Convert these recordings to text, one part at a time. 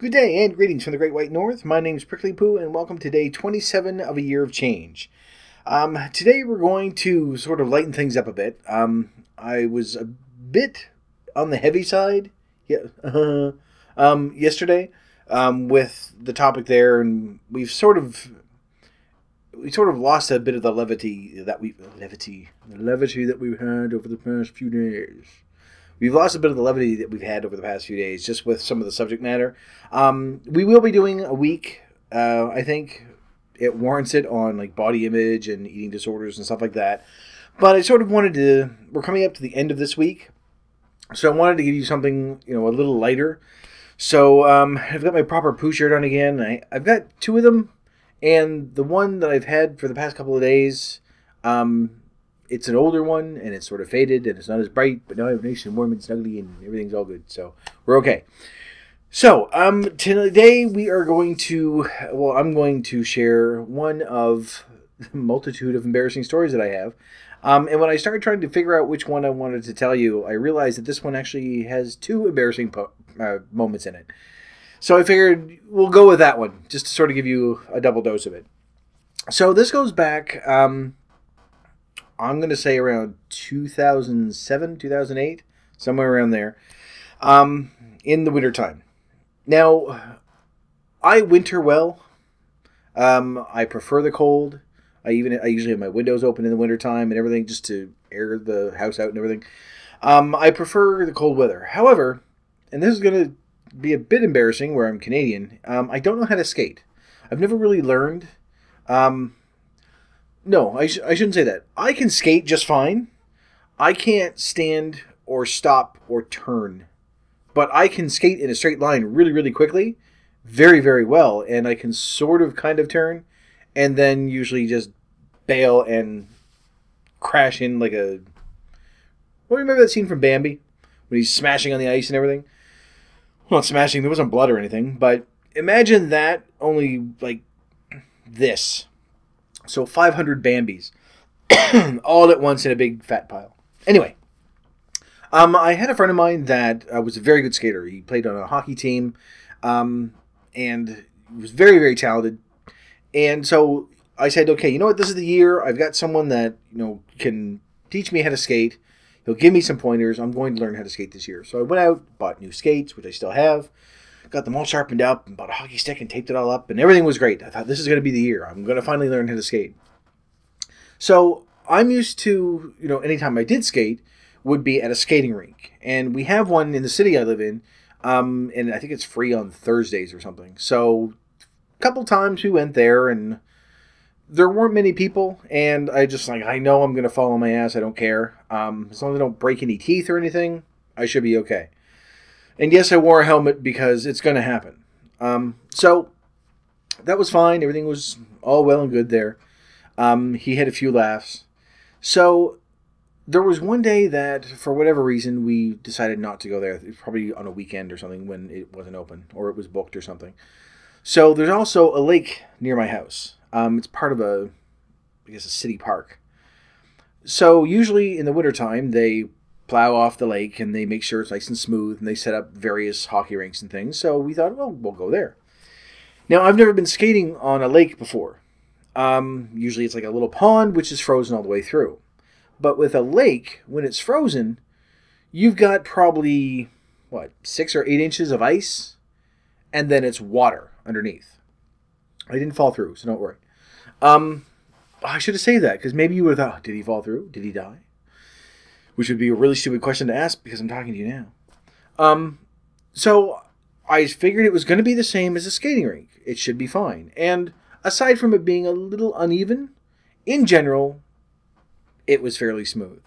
Good day and greetings from the Great White North. My name is Prickly Poo and welcome to day 27 of a year of change. Today we're going to sort of lighten things up a bit. I was a bit on the heavy side yesterday with the topic there, and we sort of lost a bit of the levity that we've had over the past few days. We've lost a bit of the levity that we've had over the past few days, just with some of the subject matter. We will be doing a week. I think it warrants it on like body image and eating disorders and stuff like that. But I sort of wanted to. We're coming up to the end of this week, so I wanted to give you something a little lighter. So I've got my proper poo shirt on again. I've got two of them, and the one that I've had for the past couple of days. It's an older one, and it's sort of faded, and it's not as bright, but now I have nice and warm and snuggly, and everything's all good, so we're okay. So, today we are going to, I'm going to share one of the multitude of embarrassing stories that I have. And when I started trying to figure out which one I wanted to tell you, I realized that this one actually has two embarrassing moments in it. So I figured we'll go with that one, just to sort of give you a double dose of it. So this goes back, I'm going to say around 2007, 2008, somewhere around there, in the wintertime. Now, I winter well. I prefer the cold. I usually have my windows open in the wintertime and everything just to air the house out and everything. I prefer the cold weather. However, and this is going to be a bit embarrassing where I'm Canadian, I don't know how to skate. I've never really learned. No, I shouldn't say that. I can skate just fine. I can't stand or stop or turn. But I can skate in a straight line really, really quickly. Very, very well. And I can sort of kind of turn. And then usually just bail and crash in like a... Well, remember that scene from Bambi? When he's smashing on the ice and everything? Well, not smashing. There wasn't blood or anything. But imagine that only like this. So 500 Bambis, all at once in a big fat pile. Anyway, I had a friend of mine that was a very good skater. He played on a hockey team, and was very, very talented. And so I said, okay, you know what? This is the year. I've got someone that can teach me how to skate. He'll give me some pointers. I'm going to learn how to skate this year. So I went out, bought new skates, which I still have. Got them all sharpened up and bought a hockey stick and taped it all up, and everything was great. I thought, this is going to be the year. I'm going to finally learn how to skate. So I'm used to, anytime I did skate, would be at a skating rink. And we have one in the city I live in, and I think it's free on Thursdays or something. So a couple times we went there, and there weren't many people, and I just I know I'm going to fall on my ass. I don't care. As long as I don't break any teeth or anything, I should be okay. And yes, I wore a helmet because it's going to happen. So that was fine. Everything was all well and good there. He had a few laughs. So there was one day that, for whatever reason, we decided not to go there. It was probably on a weekend or something when it wasn't open or it was booked or something. So there's also a lake near my house. It's part of a city park. So usually in the wintertime, they plow off the lake and they make sure it's nice and smooth, and they set up various hockey rinks and things. So we thought, well, we'll go there. Now, I've never been skating on a lake before. Usually it's like a little pond which is frozen all the way through. But with a lake, when it's frozen, you've got probably 6 or 8 inches of ice, and then it's water underneath. I didn't fall through, so don't worry. I should have saved that, because maybe you would have thought, did he fall through? Did he die? Which would be a really stupid question to ask because I'm talking to you now. So I figured it was going to be the same as a skating rink. It should be fine. And aside from it being a little uneven, in general, it was fairly smooth.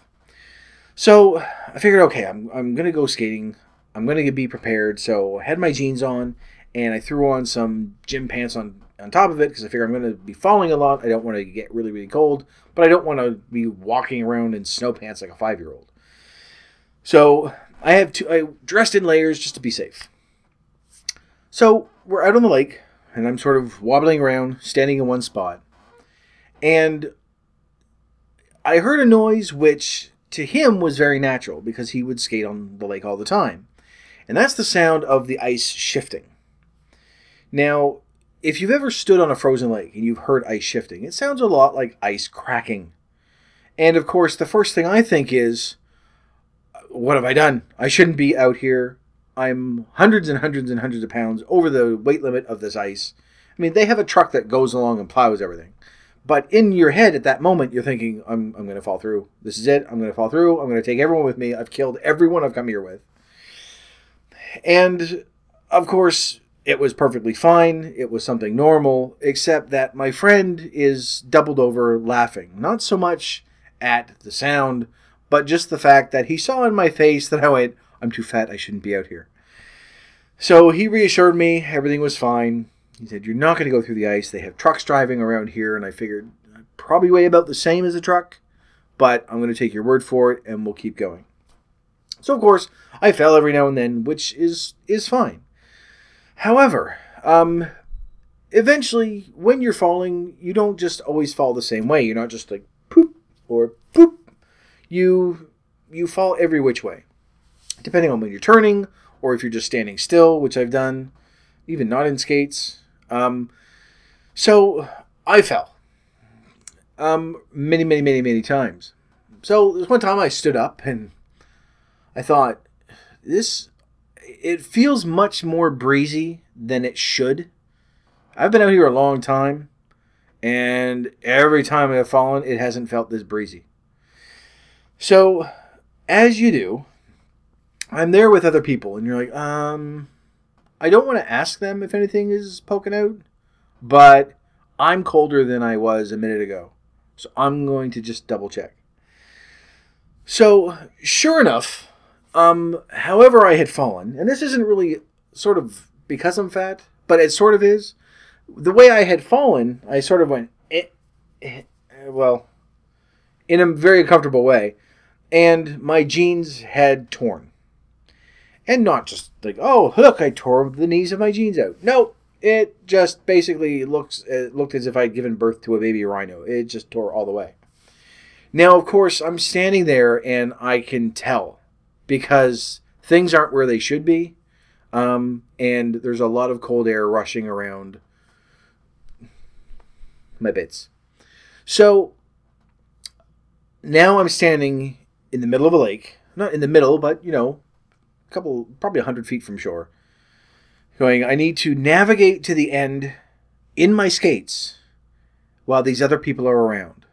So I figured, okay, I'm going to go skating. I'm going to be prepared. So I had my jeans on, and I threw on some gym pants on top of it because I figure I'm going to be falling a lot. I don't want to get really, really cold, but I don't want to be walking around in snow pants like a 5-year-old. So I dressed in layers just to be safe. So we're out on the lake, and I'm sort of wobbling around, standing in one spot. And I heard a noise which to him was very natural because he would skate on the lake all the time. And that's the sound of the ice shifting. Now, if you've ever stood on a frozen lake and you've heard ice shifting, it sounds a lot like ice cracking. And of course, the first thing I think is, what have I done? I shouldn't be out here. I'm hundreds and hundreds and hundreds of pounds over the weight limit of this ice. I mean, they have a truck that goes along and plows everything. But in your head at that moment, you're thinking, I'm going to fall through. This is it. I'm going to fall through. I'm going to take everyone with me. I've killed everyone I've come here with. And, of course, it was perfectly fine. It was something normal, except that my friend is doubled over laughing. Not so much at the sound, but just the fact that he saw in my face that I went, I'm too fat. I shouldn't be out here. So he reassured me everything was fine. He said, you're not going to go through the ice. They have trucks driving around here. And I figured I'd probably weigh about the same as a truck, but I'm going to take your word for it and we'll keep going. So, of course, I fell every now and then, which is fine. However, eventually, when you're falling, you don't just always fall the same way. You're not just like poop or poop. You fall every which way, depending on when you're turning or if you're just standing still, which I've done, even not in skates. So I fell many times. So there's one time I stood up and I thought, it feels much more breezy than it should. I've been out here a long time, and every time I've fallen, it hasn't felt this breezy. So, as you do, I'm there with other people, and you're like, I don't want to ask them if anything is poking out, but I'm colder than I was a minute ago, so I'm going to just double check. So, sure enough, however I had fallen, and this isn't really sort of because I'm fat, but it sort of is. The way I had fallen, I sort of went, well, in a very comfortable way, and my jeans had torn. And not just like, oh, look, I tore the knees of my jeans out. No, it just basically looked as if I'd given birth to a baby rhino. It just tore all the way. Now, of course, I'm standing there and I can tell because things aren't where they should be. And there's a lot of cold air rushing around my bits. So now I'm standing in the middle of a lake. Not in the middle, but, you know, probably 100 feet from shore. Going, I need to navigate to the end in my skates while these other people are around.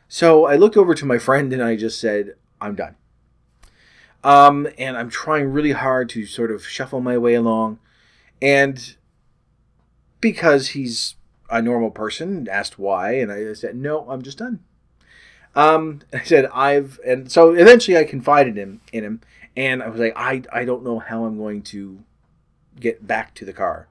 So I looked over to my friend and I just said, I'm done. And I'm trying really hard to sort of shuffle my way along. And because he's a normal person, asked why, and I said, no, I'm just done. I said, and so eventually I confided in him, and I was like, I don't know how I'm going to get back to the car.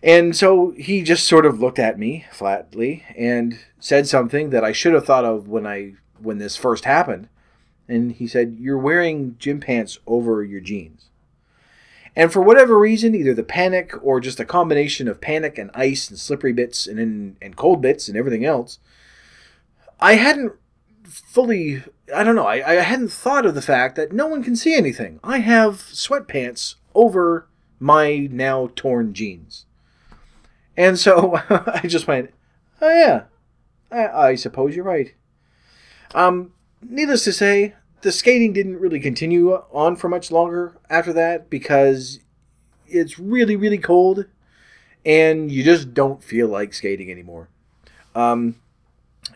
And so he just sort of looked at me flatly and said something that I should have thought of when this first happened. And he said, you're wearing gym pants over your jeans. And for whatever reason, either the panic or just a combination of panic and ice and slippery bits and cold bits and everything else, I hadn't fully, I don't know, I hadn't thought of the fact that no one can see anything. I have sweatpants over my now torn jeans. And so I just went, oh yeah, I suppose you're right. Needless to say, the skating didn't really continue on for much longer after that because it's really, really cold and you just don't feel like skating anymore. And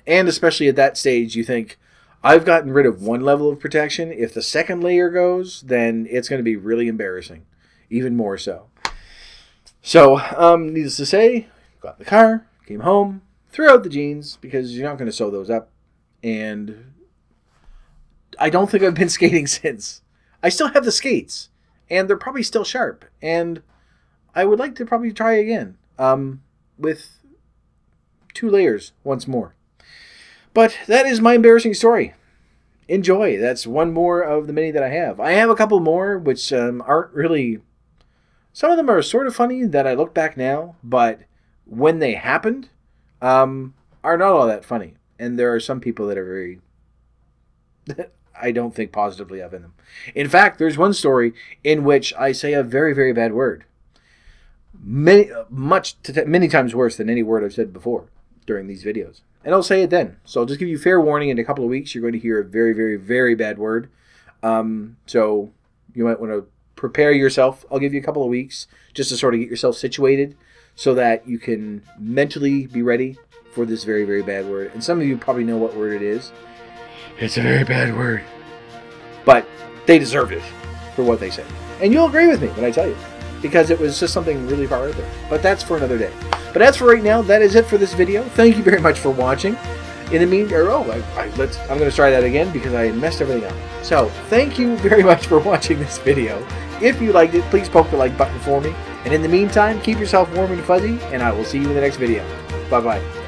especially at that stage, you think, I've gotten rid of one level of protection. If the second layer goes, then it's going to be really embarrassing. Even more so. So, needless to say, got in the car, came home, threw out the jeans because you're not going to sew those up. And I don't think I've been skating since. I still have the skates, and they're probably still sharp. And I would like to probably try again with 2 layers once more. But that is my embarrassing story. Enjoy. That's one more of the many that I have. I have a couple more which aren't really... Some of them are sort of funny that I look back now, but when they happened, are not all that funny. And there are some people that are very... I don't think positively of in them. In fact, there's one story in which I say a very, very bad word. many times worse than any word I've said before during these videos. And I'll say it then. So I'll just give you fair warning. In a couple of weeks, you're going to hear a very, very, very bad word. So you might want to prepare yourself. I'll give you a couple of weeks just to sort of get yourself situated so that you can mentally be ready for this very, very bad word. And some of you probably know what word it is. It's a very bad word. But they deserve it for what they say. And you'll agree with me when I tell you, because it was just something really far out there. But that's for another day. But as for right now, that is it for this video. Thank you very much for watching. In the meantime, I'm going to try that again because I messed everything up. So, thank you very much for watching this video. If you liked it, please poke the like button for me. And in the meantime, keep yourself warm and fuzzy, and I will see you in the next video. Bye-bye.